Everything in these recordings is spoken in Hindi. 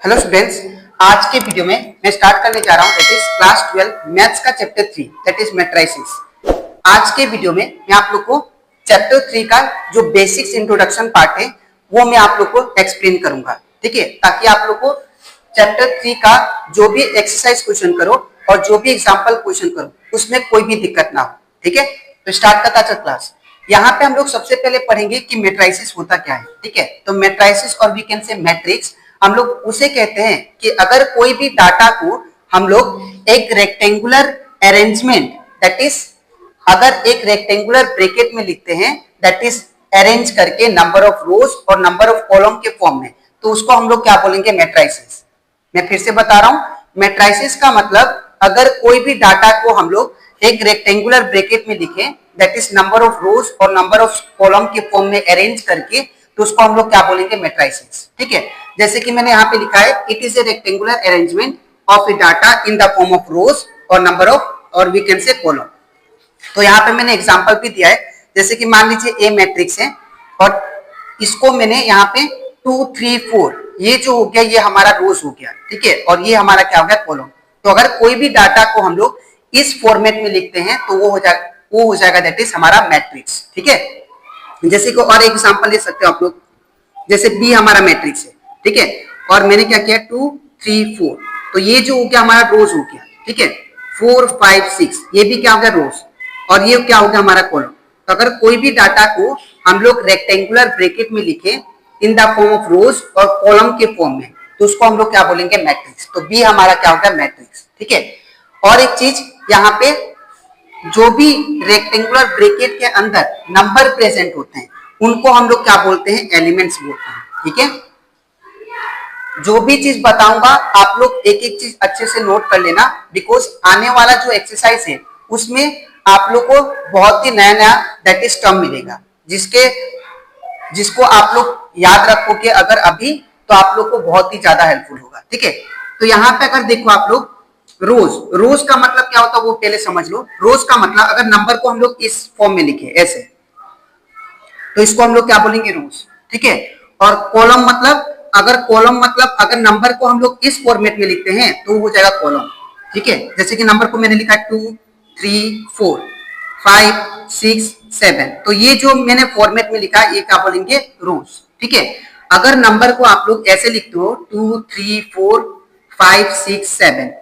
हेलो स्टूडेंट्स, आज के वीडियो में मैं स्टार्ट करने जा रहा हूं दैट इज क्लास 12 मैथ्स का चैप्टर 3 दैट इज मैट्रिसेस। आज के वीडियो में मैं आप लोग को चैप्टर 3 का जो बेसिक्स इंट्रोडक्शन पार्ट है वो मैं आप लोग को एक्सप्लेन करूंगा, ठीक है, ताकि आप लोग को चैप्टर 3 का जो भी एक्सरसाइज क्वेश्चन करो और जो भी एग्जाम्पल क्वेश्चन करो उसमें कोई भी दिक्कत ना हो, ठीक है। तो स्टार्ट करता है क्लास। यहाँ पे हम लोग सबसे पहले पढ़ेंगे कि मैट्रिसेस होता क्या है, ठीक है। तो मैट्रिसेस और वी कैन से मैट्रिक्स हम लोग उसे कहते हैं कि अगर कोई भी डाटा को हम लोग एक रेक्टेंगुलर अरेंजमेंट दैट इज अगर एक रेक्टेंगुलर ब्रैकेट में लिखते हैं दैट इज अरेंज करके नंबर ऑफ रोज और नंबर ऑफ कॉलम के फॉर्म में, तो उसको हम लोग क्या बोलेंगे, मैट्रिसेस। मैं फिर से बता रहा हूं, मैट्रिसेस का मतलब अगर कोई भी डाटा को हम लोग एक रेक्टेंगुलर ब्रैकेट में लिखें दैट इज नंबर ऑफ रोज और नंबर ऑफ कॉलम के फॉर्म में अरेंज करके, तो उसको हम लोग क्या बोलेंगे, मैट्रिसेस, ठीक है। जैसे कि मैंने यहाँ पे लिखा है it is a rectangular arrangement of A data in the form of रोज और नंबर ऑफ और वी कैन से कॉलम। तो यहाँ पे मैंने एग्जांपल भी दिया है, जैसे कि मान लीजिए ए मैट्रिक्स है और इसको मैंने यहाँ पे 2 3 4 ये जो हो गया ये हमारा रोज हो गया, ठीक है, और ये हमारा क्या हो गया, कॉलम। तो अगर कोई भी डाटा को हम लोग इस फॉर्मेट में लिखते हैं तो वो हो जाएगा दैट इज हमारा मैट्रिक्स, ठीक है। जैसे कि और एग्जांपल ले सकते हो आप लोग, जैसे बी हमारा मैट्रिक्स है, ठीक है, और मैंने क्या किया 2 3 4, तो ये जो हो गया हमारा रोज हो गया, ठीक है। 4 5 6 ये भी क्या हो गया, रोज, और ये क्या हो गया हमारा कॉलम। तो अगर कोई भी डाटा को हम लोग रेक्टेंगुलर ब्रैकेट में लिखे इन द फॉर्म ऑफ रोज और कॉलम के फॉर्म में, तो उसको हम लोग क्या बोलेंगे, मैट्रिक्स। तो बी हमारा क्या हो गया, मैट्रिक्स, ठीक है। और एक चीज यहाँ पे, जो भी रेक्टेंगुलर ब्रैकेट के अंदर नंबर प्रेजेंट होते हैं उनको हम लोग क्या बोलते हैं, एलिमेंट्स बोलते हैं, ठीक है। जो भी चीज बताऊंगा आप लोग एक एक चीज अच्छे से नोट कर लेना, बिकॉज आने वाला जो एक्सरसाइज है उसमें आप लोग को बहुत ही नया नया दैट इज टर्म मिलेगा, जिसको आप लोग याद रखोगे अगर अभी, तो आप लोग को बहुत ही ज्यादा हेल्पफुल होगा, ठीक है। तो यहाँ पे अगर देखो आप लोग, रोज का मतलब क्या होता है वो पहले समझ लो। रोज का मतलब अगर नंबर को हम लोग इस फॉर्म में लिखे ऐसे, तो इसको हम लोग क्या बोलेंगे, रोज, ठीक है। और कॉलम मतलब अगर नंबर को हम लोग इस फॉर्मेट में लिखते हैं तो हो जाएगा कॉलम, ठीक है। जैसे कि नंबर को मैंने लिखा 2 3 4 5 6 7, तो ये जो मैंने फॉर्मेट में लिखा ये क्या बोलेंगे, रोज, ठीक है। अगर नंबर को आप लोग ऐसे लिखते हो 2 3 4 5 6 7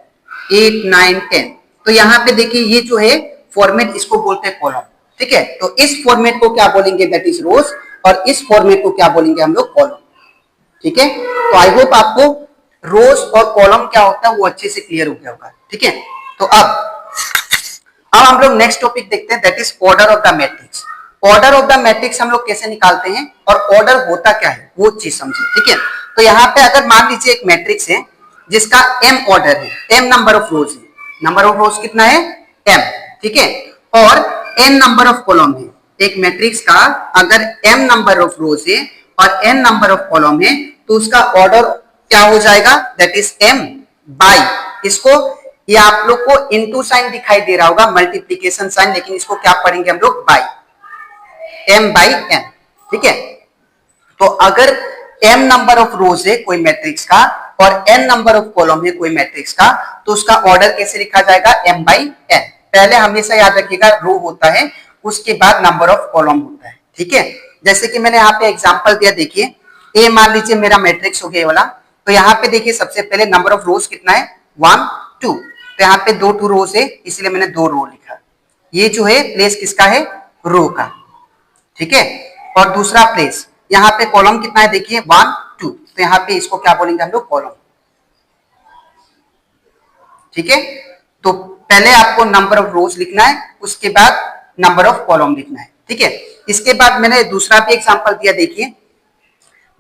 8 9 10, तो यहाँ पे देखिए ये जो है फॉर्मेट, इसको बोलते हैं कॉलम, ठीक है। तो इस फॉर्मेट को क्या बोलेंगे, दैट इज रोज, और इस फॉर्मेट को क्या बोलेंगे हम लोग, कॉलम, ठीक है। तो आई होप आपको रोज और कॉलम क्या होता है वो अच्छे से क्लियर हो गया होगा, ठीक है। तो अब हम लोग नेक्स्ट टॉपिक देखते हैं that is order of the matrix. Order of the matrix हम लोग कैसे निकालते हैं और ऑर्डर होता क्या है वो चीज समझे, ठीक है। तो यहाँ पे अगर मान लीजिए एक मैट्रिक्स है जिसका m ऑर्डर है, m नंबर ऑफ रोज है, नंबर ऑफ रोज कितना है, m, ठीक है, और n नंबर ऑफ कॉलम है। एक मैट्रिक्स का अगर m नंबर ऑफ रोज है और n नंबर ऑफ कॉलम है तो उसका ऑर्डर क्या हो जाएगा, दैट इज m बाई, इसको ये आप लोग को इनटू साइन दिखाई दे रहा होगा, मल्टीप्लीकेशन साइन, लेकिन इसको क्या पढ़ेंगे हम लोग, बाई, m बाई n, ठीक है। तो अगर m नंबर ऑफ रोज है कोई मैट्रिक्स का और n नंबर ऑफ कॉलम है कोई मैट्रिक्स का, तो उसका ऑर्डर कैसे लिखा जाएगा, m बाई n। पहले हमेशा याद रखिएगा रो होता है, उसके बाद नंबर ऑफ कॉलम होता है, ठीक है। जैसे कि मैंने यहाँ पे एग्जांपल दिया, देखिए a मान लीजिए मेरा मैट्रिक्स हो गया वाला, तो यहाँ पे देखिए सबसे पहले नंबर ऑफ रोज कितना है, 1 2, तो यहाँ पे 2 रोज है इसलिए मैंने 2 रो लिखा। ये जो है प्लेस किसका है, रो का, ठीक है। और दूसरा प्लेस यहाँ पे कॉलम कितना है, देखिए 1 2, तो यहाँ पे इसको क्या बोलेंगे हम लोग, कॉलम, ठीक है। तो पहले आपको नंबर ऑफ रोज लिखना है, उसके बाद नंबर ऑफ कॉलम लिखना है, ठीक है। इसके बाद मैंने दूसरा भी एग्जांपल दिया, देखिए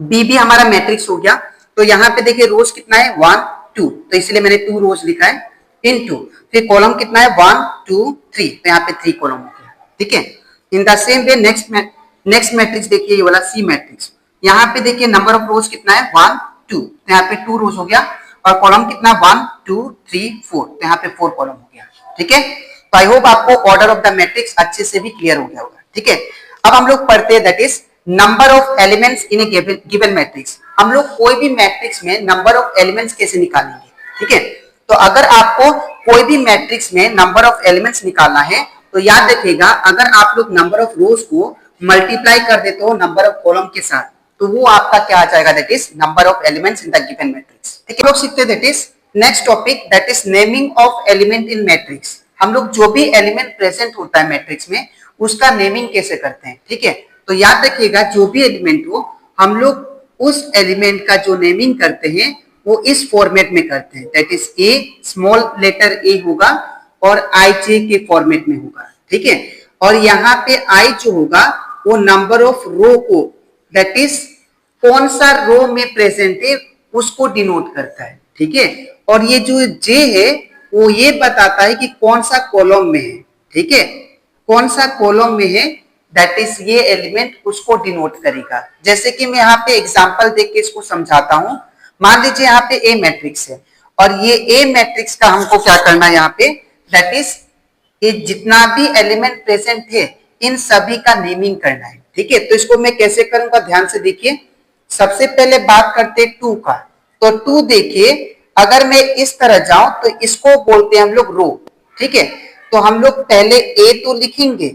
बी भी हमारा मैट्रिक्स हो गया, तो यहाँ पे देखिए रोज कितना है, 1 2, तो इसलिए मैंने 2 रोज लिखा है इनटू, फिर कॉलम कितना है 1 2 3, तो यहाँ पे 3 कॉलम हो गया, ठीक है। इन the same way next matrix देखिए ये वाला सी मैट्रिक्स, यहाँ पे देखिए नंबर ऑफ रोज कितना है 1 2, तो यहाँ पे 2 रोज हो गया, और कॉलम कितना 1 2 3 4, तो यहाँ पे 4 कॉलम हो गया, ठीक है। तो आई होप आपको ऑर्डर ऑफ द मैट्रिक्स अच्छे से भी क्लियर हो गया होगा, ठीक है। अब हम लोग पढ़ते हैं that is number of elements in A given matrix. हम लोग कोई भी मैट्रिक्स में नंबर ऑफ एलिमेंट्स कैसे निकालेंगे। ठीक है, तो अगर आपको कोई भी मैट्रिक्स में नंबर ऑफ एलिमेंट्स निकालना है तो याद रखिएगा, अगर आप लोग नंबर ऑफ रोज को मल्टीप्लाई कर देते हो नंबर ऑफ कॉलम के साथ तो वो आपका क्या आ जाएगा, that is number of elements in the given matrix. ठीक है, लोग सीखते that is next topic, that is naming of element in matrix. हम लोग जो भी एलिमेंट प्रेजेंट होता है मैट्रिक्स में उसका नेमिंग कैसे करते हैं। ठीक है, तो याद रखिएगा जो भी एलिमेंट हो हम लोग उस एलिमेंट का जो नेमिंग करते हैं वो इस फॉर्मेट में करते हैं, that is A, small letter A होगा और आई जे के फॉर्मेट में होगा। ठीक है, और यहाँ पे आई जो होगा वो नंबर ऑफ रो को, दैट इज कौन सा रो में प्रेजेंट है उसको डिनोट करता है। ठीक है, और ये जो जे है वो ये बताता है कि कौन सा कॉलम में है। ठीक है, कौन सा कॉलम में है दैट इज ये एलिमेंट उसको डिनोट करेगा। जैसे कि मैं यहाँ पे एग्जांपल देख के इसको समझाता हूं। मान लीजिए यहाँ पे ए मैट्रिक्स है और ये ए मैट्रिक्स का हमको क्या करना है यहाँ पे, दैट इज ये जितना भी एलिमेंट प्रेजेंट है इन सभी का नेमिंग करना है। ठीक है, तो इसको मैं कैसे करूंगा ध्यान से देखिए। सबसे पहले बात करते हैं टू का, तो टू देखिए अगर मैं इस तरह जाऊं तो इसको बोलते हैं हम लोग रो। ठीक है, तो हम लोग पहले ए तो लिखेंगे।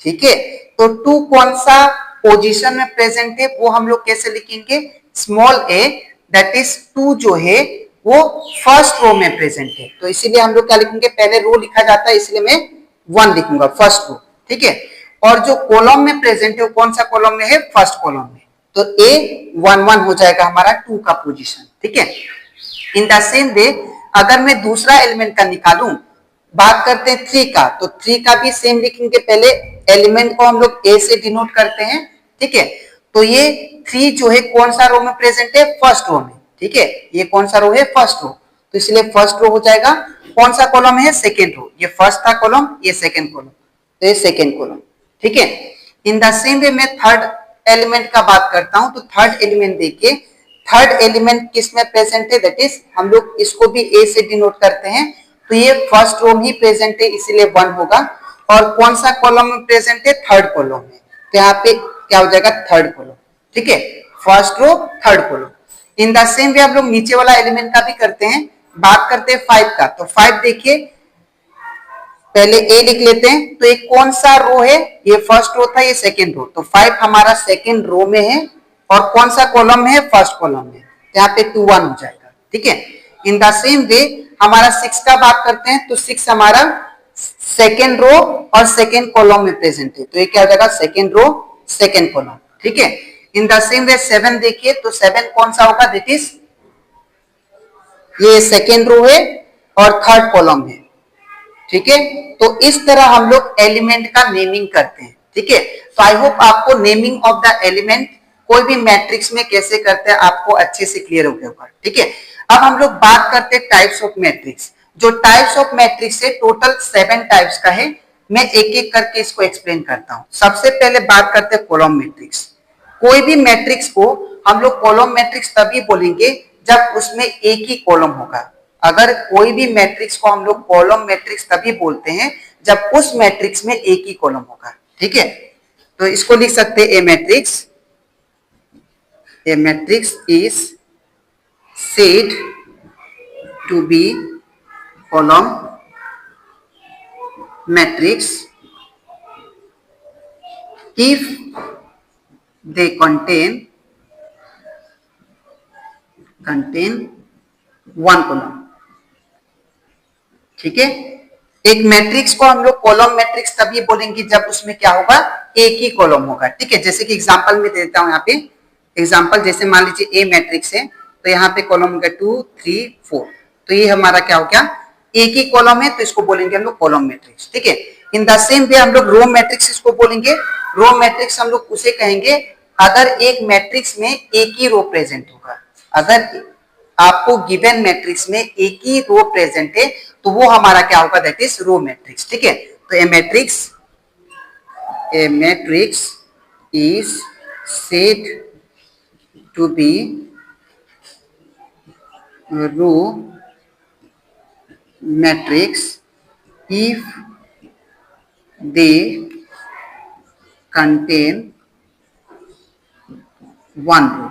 ठीक है, तो टू कौन सा पोजीशन में प्रेजेंट है वो हम लोग कैसे लिखेंगे, small A, that is two जो है वो फर्स्ट रो में प्रेजेंट है, तो इसीलिए हम लोग क्या लिखेंगे, पहले रो लिखा जाता है इसलिए मैं वन लिखूंगा, फर्स्ट रो। ठीक है, और जो कॉलम में प्रेजेंट है वो कौन सा कॉलम में है, फर्स्ट कॉलम में, तो ए वन वन हो जाएगा हमारा टू का पोजीशन। ठीक है, इन द सेम वे अगर मैं दूसरा एलिमेंट का निकालूं, बात करते हैं थ्री का, तो थ्री का भी सेम लिखेंगे, पहले एलिमेंट को हम लोग ए से डिनोट करते हैं। ठीक है, तो ये थ्री जो है कौन सा रो में प्रेजेंट है, फर्स्ट रो में। ठीक है, ये कौन सा रो है, फर्स्ट रो, तो इसलिए फर्स्ट रो हो जाएगा। कौन सा कॉलम है, सेकेंड रो, ये फर्स्ट था कॉलम, ये सेकेंड कॉलम, तो ये सेकेंड कॉलम। ठीक है, इन द सेम वे मैं थर्ड एलिमेंट का बात करता हूं, तो थर्ड एलिमेंट देखिए, थर्ड एलिमेंट किस में प्रेजेंट है, दैट इज हम लोग इसको भी ए से डिनोट करते हैं, तो ये फर्स्ट रो में प्रेजेंट है इसीलिए वन होगा। और कौन सा कॉलम में प्रेजेंट है, थर्ड कॉलम में, तो यहाँ पे क्या हो जाएगा, थर्ड कॉलम। ठीक है, first row third column. In the same way हम लोग नीचे वाला एलिमेंट का भी करते हैं, बात करते हैं फाइव का, तो फाइव देखिए पहले ए लिख लेते हैं, तो ये कौन सा रो है, ये फर्स्ट रो था, ये सेकेंड रो, तो फाइव हमारा सेकेंड रो में है और कौन सा कॉलम में है, फर्स्ट कॉलम में, यहाँ पे टू वन हो जाएगा। ठीक है, इन द सेम वे हमारा सिक्स का बात करते हैं, तो सिक्स हमारा सेकेंड रो और सेकेंड कॉलम में प्रेजेंट है, तो ये क्या हो जाएगा, सेकेंड रो सेकेंड कॉलम। ठीक है, इन द सेम वे सेवन देखिए, तो सेवन कौन सा होगा, दैट इज ये सेकेंड रो है और थर्ड कॉलम है। ठीक है, तो इस तरह हम लोग एलिमेंट का नेमिंग करते हैं। ठीक है, तो आई होप आपको नेमिंग ऑफ द एलिमेंट कोई भी मैट्रिक्स में कैसे करते हैं आपको अच्छे से क्लियर हो गया होगा। ठीक है, अब हम लोग बात करते हैं टाइप्स ऑफ मैट्रिक्स। जो टाइप्स ऑफ मैट्रिक्स है टोटल 7 टाइप्स का है, मैं एक एक करके इसको एक्सप्लेन करता हूं। सबसे पहले बात करते हैं कॉलम मैट्रिक्स। कोई भी मैट्रिक्स को हम लोग कॉलम मैट्रिक्स तभी बोलेंगे जब उसमें एक ही कॉलम होगा। अगर कोई भी मैट्रिक्स को हम लोग कॉलम मैट्रिक्स तभी बोलते हैं जब उस मैट्रिक्स में एक ही कॉलम होगा। ठीक है, तो इसको लिख सकते हैं a matrix is said to be column matrix if they contain one column। ठीक है, एक मैट्रिक्स को हम लोग कॉलम मैट्रिक्स तभी बोलेंगे जब उसमें क्या होगा, एक ही कॉलम होगा। ठीक है, जैसे कि एग्जांपल में देता हूं, यहाँ पे एग्जांपल जैसे मान लीजिए ए मैट्रिक्स है, तो यहाँ पे कॉलम होगा 2 3 4, तो ये हमारा क्या हो गया, एक ही कॉलम है, तो इसको बोलेंगे हम लोग कॉलम मैट्रिक्स। ठीक है, इन द सेम वे हम लोग रो मैट्रिक्स इसको बोलेंगे। रो मैट्रिक्स हम लोग उसे कहेंगे अगर एक मैट्रिक्स में एक ही रो प्रेजेंट होगा। अगर आपको गिवन मैट्रिक्स में एक ही रो प्रेजेंट है तो वो हमारा क्या होगा, दैट इज रो मैट्रिक्स। ठीक है, तो a matrix is said to be row matrix if they contain one row।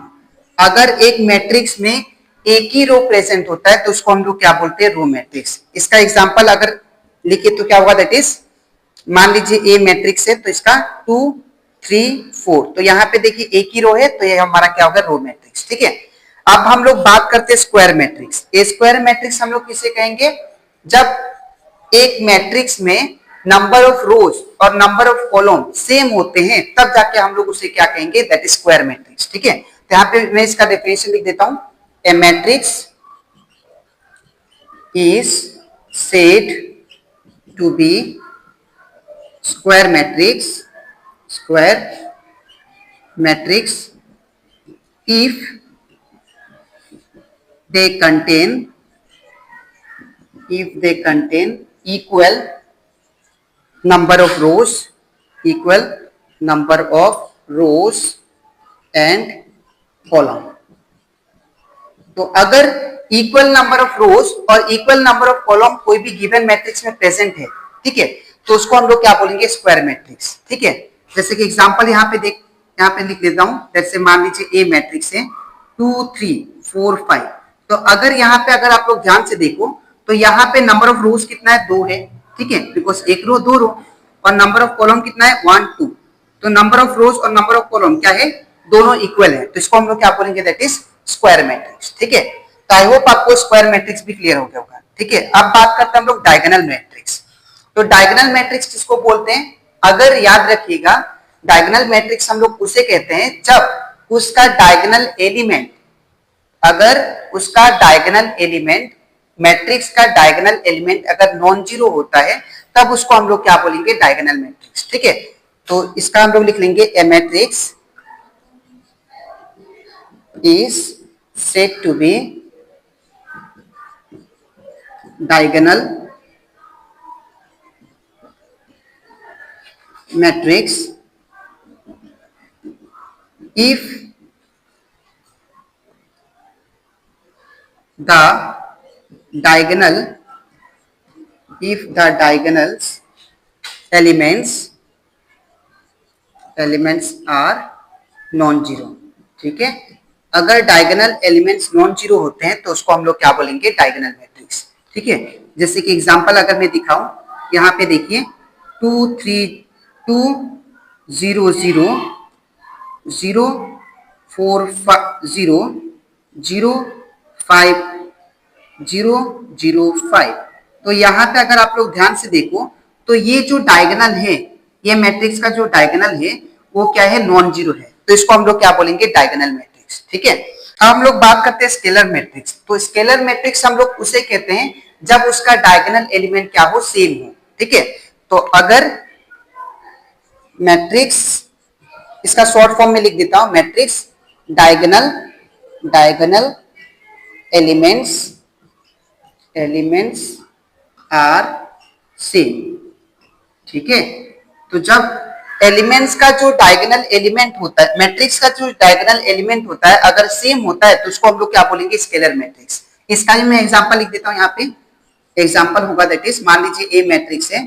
अगर एक मैट्रिक्स में एक ही रो प्रेजेंट होता है तो उसको हम लोग क्या बोलते हैं, रो मैट्रिक्स। इसका एग्जांपल अगर लिखे तो क्या होगा, दैट इज मान लीजिए ए मैट्रिक्स है तो इसका 2 3 4, तो यहाँ पे देखिए एक ही रो है तो ये हमारा क्या होगा, रो मैट्रिक्स। ठीक है, अब हम लोग बात करते हैं स्क्वायर मैट्रिक्स। ए स्क्वायर मैट्रिक्स हम लोग किसे कहेंगे, जब एक मैट्रिक्स में नंबर ऑफ रोज और नंबर ऑफ कॉलम सेम होते हैं तब जाके हम लोग उसे क्या कहेंगे, दैट इज स्क्वायर मैट्रिक्स। ठीक है, तो यहाँ पे मैं इसका डेफिनेशन लिख देता हूं, a matrix is said to be square matrix if they contain equal number of rows and column। तो अगर इक्वल नंबर ऑफ रोज और इक्वल नंबर ऑफ कॉलम कोई भी गिवन मैट्रिक्स में प्रेजेंट है, ठीक है, तो उसको हम लोग क्या बोलेंगे, स्क्वायर मैट्रिक्स। ठीक है, जैसे कि एग्जांपल यहाँ पे लिख लेता हूं, जैसे मान लीजिए ए मैट्रिक्स है 2 3 4 5, तो अगर यहाँ पे अगर आप लोग ध्यान से देखो तो यहाँ पे नंबर ऑफ रोज कितना है, 2 है। ठीक है, बिकॉज एक रो 2 रो, और नंबर ऑफ कॉलम कितना है, 1 2, तो नंबर ऑफ रोज और नंबर ऑफ कॉलम क्या है, दोनों इक्वल है, तो इसको हम लोग क्या बोलेंगे, दैट इज स्क्वायर मैट्रिक्स। ठीक है, तो आई होप आपको स्क्वायर मैट्रिक्स भी क्लियर हो गया होगा। ठीक है, अब बात करते हैं हम लोग डायगोनल मैट्रिक्स। तो डायगोनल मैट्रिक्स किसको बोलते हैं, अगर याद रखिएगा डायगोनल मैट्रिक्स हम लोग उसे कहते हैं जब उसका डायगोनल एलिमेंट, अगर उसका डायगोनल एलिमेंट, मैट्रिक्स का डायगोनल एलिमेंट अगर नॉन जीरो होता है तब उसको हम लोग क्या बोलेंगे, डायगोनल मैट्रिक्स। ठीक है, तो इसका हम लोग लिख लेंगे, ए matrix is said to be diagonal matrix if the diagonals elements are non-zero। ठीक है, अगर डायगोनल एलिमेंट्स नॉन जीरो होते हैं तो उसको हम लोग क्या बोलेंगे, डायगोनल मैट्रिक्स। ठीक है, जैसे कि एग्जांपल अगर मैं दिखाऊं, यहाँ पे देखिए 2 3 2 0 0 0 4 0 0 5 0 0 5, तो यहाँ पे अगर आप लोग ध्यान से देखो तो ये जो डायगोनल है, ये मैट्रिक्स का जो डायगोनल है वो क्या है, नॉन जीरो है, तो इसको हम लोग क्या बोलेंगे, डायगोनल मैट्रिक्स। ठीक है, अब हम लोग बात करते हैं स्केलर मैट्रिक्स। तो स्केलर मैट्रिक्स हम लोग उसे कहते हैं जब उसका डायगोनल एलिमेंट क्या हो, सेम हो। ठीक है, तो अगर मैट्रिक्स, इसका शॉर्ट फॉर्म में लिख देता हूं, matrix diagonal elements are same. ठीक है, तो जब एलिमेंट्स का जो डायगोनल एलिमेंट होता है, मैट्रिक्स का जो डायगोनल एलिमेंट होता है अगर सेम होता है तो उसको हम लोग क्या बोलेंगे, स्केलर मैट्रिक्स। इसका ही मैं एग्जांपल लिख देता हूं, यहाँ पे एग्जांपल होगा, दैट इज मान लीजिए ए मैट्रिक्स है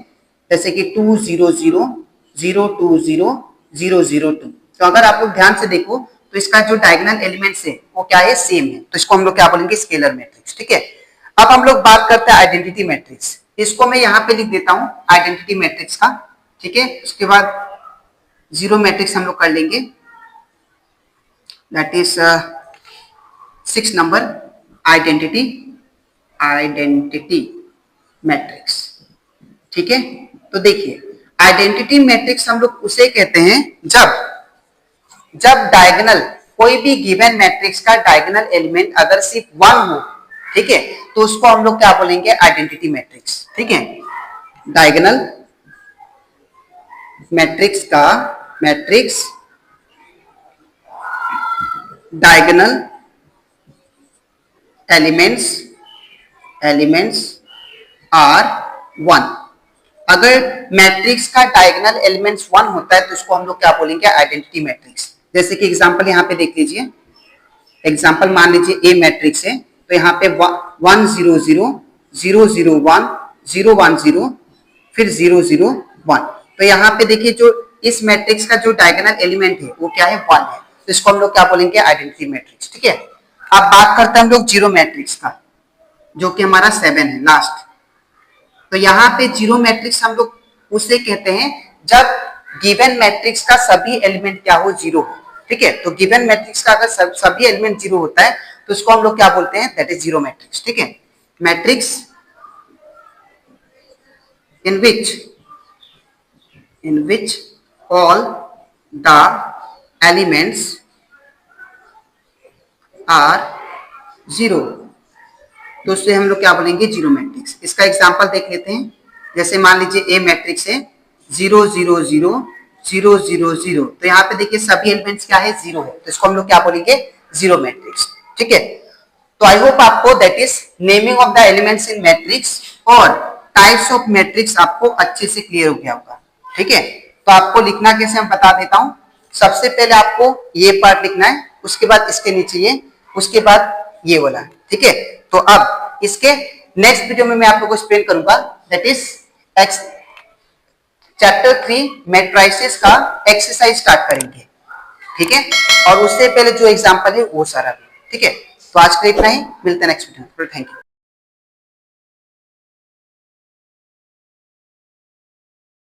जैसे कि 2 0 0 0 2 0 0 0 2, तो अगर आप लोग ध्यान से देखो तो इसका जो डायगोनल एलिमेंट्स है वो क्या है, सेम है, तो इसको हम लोग क्या बोलेंगे, स्केलर मैट्रिक्स। ठीक है, अब हम लोग बात करते हैं आइडेंटिटी मैट्रिक्स। इसको मैं यहाँ पे लिख देता हूँ आइडेंटिटी मैट्रिक्स का। ठीक है, उसके बाद जीरो मैट्रिक्स हम लोग कर लेंगे, that is 6 number identity matrix. ठीक है, तो देखिए आइडेंटिटी मैट्रिक्स हम लोग उसे कहते हैं जब डायगोनल, कोई भी गिवन मैट्रिक्स का डायगोनल एलिमेंट अगर सिर्फ 1 हो, ठीक है, तो उसको हम लोग क्या बोलेंगे, आइडेंटिटी मैट्रिक्स। ठीक है, डायगोनल मैट्रिक्स का डायगोनल एलिमेंट्स आर 1। अगर मैट्रिक्स का डायगोनल एलिमेंट्स 1 होता है तो उसको हम लोग क्या बोलेंगे, आइडेंटिटी मैट्रिक्स। जैसे कि एग्जांपल यहाँ पे देख लीजिए, एग्जांपल मान लीजिए ए मैट्रिक्स है, तो यहाँ पे 1 0 0 0 0 1 0 1 0 फिर 0 0 1, तो यहाँ पे देखिए जो इस मैट्रिक्स का जो डायगोनल एलिमेंट है वो क्या है, 1 है, तो इसको हम लोग क्या बोलेंगे, आइडेंटिटी मैट्रिक्स। ठीक है, अब बात करते हैं हम लोग जीरो मैट्रिक्स का, जो कि हमारा 7 है लास्ट। तो यहाँ पे जीरो मैट्रिक्स हम लोग उसे कहते हैं जब गिवन मैट्रिक्स का सभी एलिमेंट क्या हो, जीरो हो। ठीक है, तो गिवन मैट्रिक्स का अगर सभी एलिमेंट जीरो होता है तो इसको हम लोग क्या बोलते हैं, दैट इज जीरो मैट्रिक्स। ठीक है, matrix in which all the elements are zero, तो उससे हम लोग क्या बोलेंगे, जीरो मैट्रिक्स। इसका एग्जांपल देख लेते हैं। जैसे मान लीजिए ए मैट्रिक्स है 0 0 0 0 0 0, तो यहाँ पे देखिए सभी एलिमेंट्स क्या है, जीरो है, तो इसको हम लोग क्या बोलेंगे, जीरो मैट्रिक्स। ठीक है, तो आई होप आपको that is naming of the elements in matrix और टाइप्स ऑफ मैट्रिक्स आपको अच्छे से क्लियर हो गया होगा। ठीक है, तो आपको लिखना कैसे हम बता देता हूं। सबसे पहले आपको ये पार्ट लिखना है, उसके बाद इसके नीचे ये, उसके बाद ये वाला। ठीक है, तो अब इसके नेक्स्ट वीडियो में मैं आप लोगों को एक्सप्लेन करूंगा, दैट इज चैप्टर 3 मैट्रिसेस का एक्सरसाइज स्टार्ट करेंगे। ठीक है, और उससे पहले जो एग्जांपल है वो सारा भी। ठीक है, तो आज के लिए इतना ही, मिलते हैं नेक्स्ट वीडियो में। Thank you.